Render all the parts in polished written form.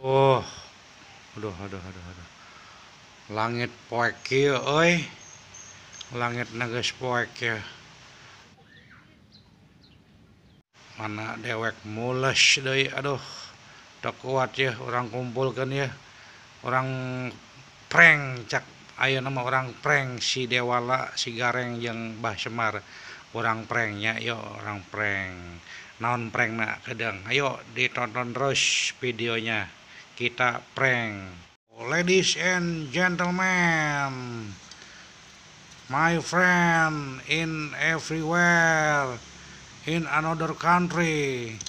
Oh, aduh. Langit poek kieu euy. Langit geus poek ya. Mana dewek mules deui aduh. Tak kuat ya orang kumpulkan ya. Orang prank cak ayo nama orang prank si Dewala si Gareng yang Mbah Semar. Orang pranknya yo orang prank. Naon prank nak kedeng. Ayo ditonton terus videonya. Kita prank. Ladies and gentlemen, my friend in everywhere, in another country.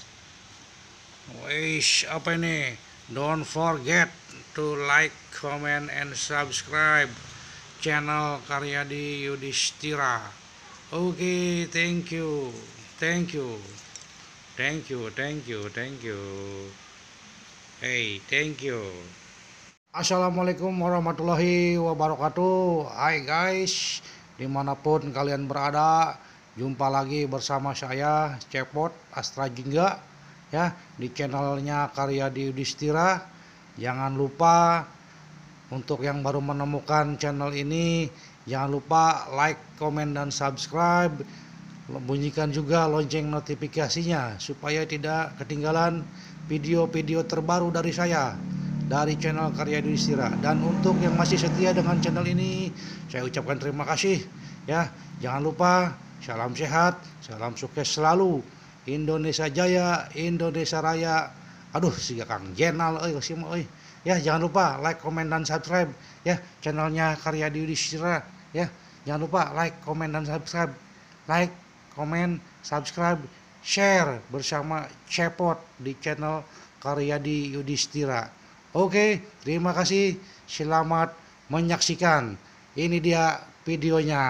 Wish apa ini? Don't forget to like, comment, and subscribe channel Karyadi Yudhistira. Okay, thank you, thank you. Hey, thank you. Assalamualaikum warahmatullahi wabarakatuh. Hai guys, dimanapun kalian berada, jumpa lagi bersama saya Cepot Astra Jingga ya di channelnya Karyadi Yudhistira. Jangan lupa untuk yang baru menemukan channel ini, jangan lupa like, komen, dan subscribe. Bunyikan juga lonceng notifikasinya supaya tidak ketinggalan video-video terbaru dari saya dari channel Karyadi Yudhistira. Dan untuk yang masih setia dengan channel ini, saya ucapkan terima kasih ya. Jangan lupa salam sehat, salam sukses selalu. Indonesia Jaya, Indonesia Raya. Aduh, si Kang Jenal euy si euy. Ya, jangan lupa like, komen, dan subscribe ya channelnya Karyadi Yudhistira ya. Jangan lupa like, komen, dan subscribe. Like, komen, subscribe, share bersama Cepot di channel Karyadi Yudhistira. Oke, terima kasih. Selamat menyaksikan. Ini dia videonya.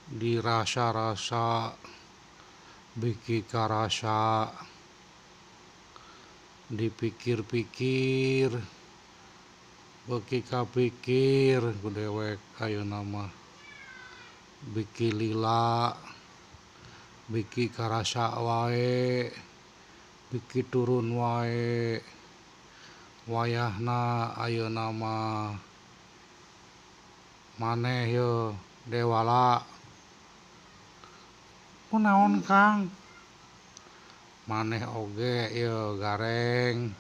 Dirasa-rasa, biki karasa, dipikir-pikir, beki kapikir, kudewek ayo nama, biki lila, biki karasa wae, biki turun wae, wayahna ayo nama, maneh yo Dewala. Kunaon Kang? Maneh oge yo Gareng.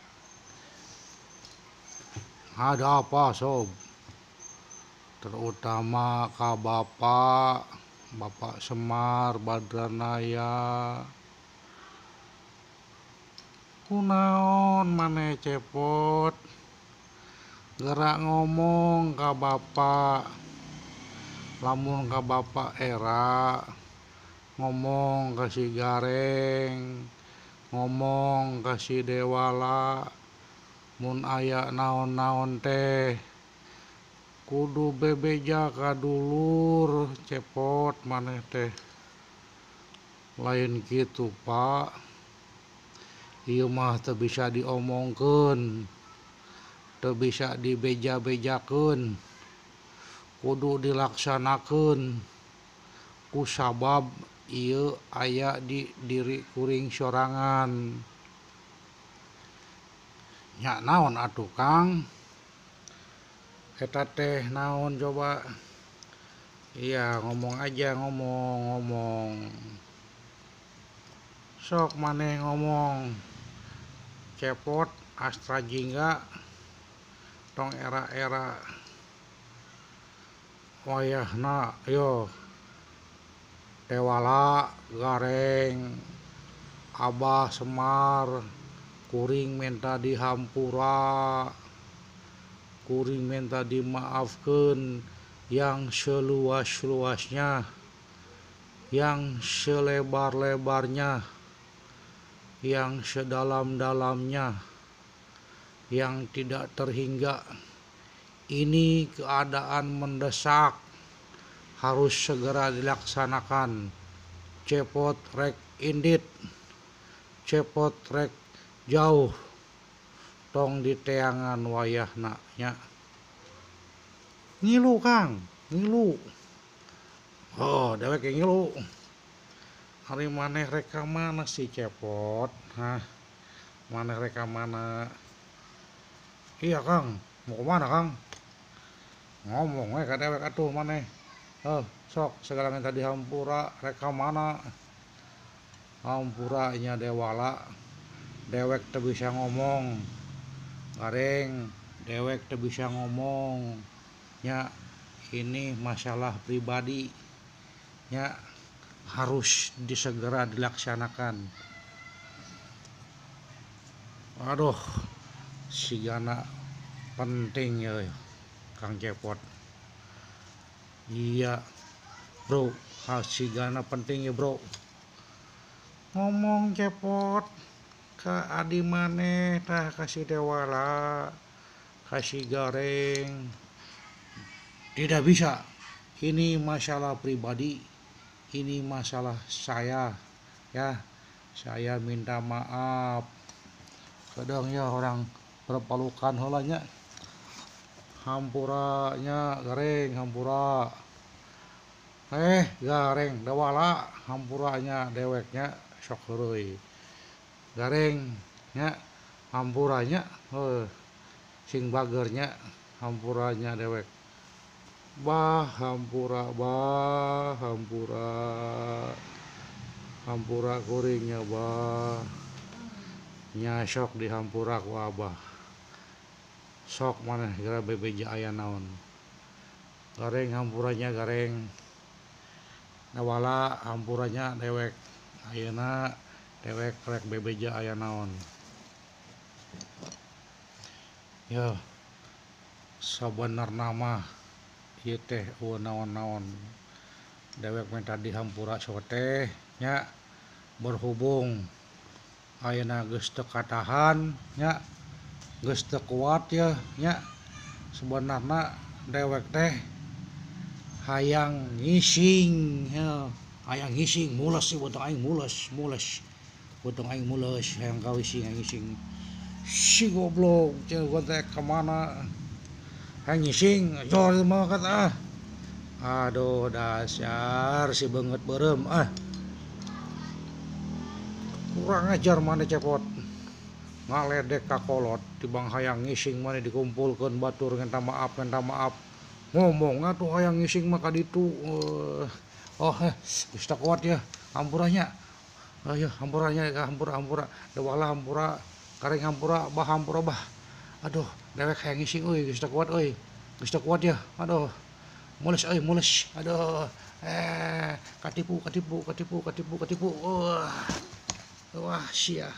Ada apa sob? Terutama ka Bapak Semar Badranaya. Kunaon maneh Cepot? Gerak ngomong ka Bapak. Lamun ka Bapak era ngomong ka si Gareng, ngomong ka si Dewala. Mun aya naon-naon teh kudu bebeja ka dulur Cepot maneh teh. Lain kitu Pak, ieu mah teu bisa diomongkeun, teu bisa dibeja-bejakeun, kudu dilaksanakeun. Kusabab ieu aya di diri kuring sorangan. Nya naon atuh Kang? Eta teh naon coba? Iya, ngomong aja, ngomong. Sok maneh ngomong. Cepot Astra Jingga tong era-era wayahna yo Dewala, Gareng, Abah Semar, kuring minta dihampura, kuring minta dimaafkeun yang seluas-luasnya, yang selebar-lebarnya, yang sedalam-dalamnya, yang tidak terhingga. Ini keadaan mendesak, harus segera dilaksanakan. Cepot rek indit, Cepot rek jauh, tong diteangan wayahna nya. Ngilu Kang, ngilu. Oh, dewek ngilu. hari maneh reka mana si cepot, hah? Maneh reka mana? Iya Kang, mau kemana Kang? Ngomong ka dewek atuh maneh. Sok segala minta dihampura reka mana? Hampuranya dewala, dewek teu bisa ngomong. Gareng, dewek teu bisa ngomong. Nya ini masalah pribadi. Nya harus disegera dilaksanakan. Aduh, sigana penting ya Kang Cepot. Iya bro, sigana penting ya bro. Ngomong Cepot ka adi maneh tah kasih dewala, kasih gareng. Tidak bisa, ini masalah pribadi, ini masalah saya ya. Saya minta maaf. Kadang ya orang berpelukan holanya. Hampuranya gareng, hampura. Gareng dewala, hampuranya deweknya sok heureuy. Gareng nya hampuranya sing bagernya hampuranya dewek. Hampura hampura kuringnya nya sok dihampura ku abah. Sok maneh gara bebeja aya naon. Gareng hampuranya gareng. Dewala hampuranya dewek. Ayeuna dewek rek bebeja aya naon. Ya sabenerna mah ieu teh naon-naon. Dewek minta dihampura sok teh nya berhubung ayeuna geus teu katahan nya geus teu kuat ya nya sebenarnya dewek teh hayang ngising ya, hayang ngising mules sih beuteung aing mules beuteung aing mules hayang kawising hayang ngising si goblok cenah teh ka mana hayang ngising jor mah kata aduh dasar si beungeut beureum kurang ajar maneh Cepot. Ngaledek ka kolot tibang hayang ngising maneh dikumpulkeun batur ngenta maaf ngomong atuh hayang ngising mah ka ditu geus teu kuat ya hampuranya ayo hampuranya hampura dewala hampura gareng hampura bah aduh dewek hayang ngising euy geus teu kuat ya aduh mules aduh katipu wah sia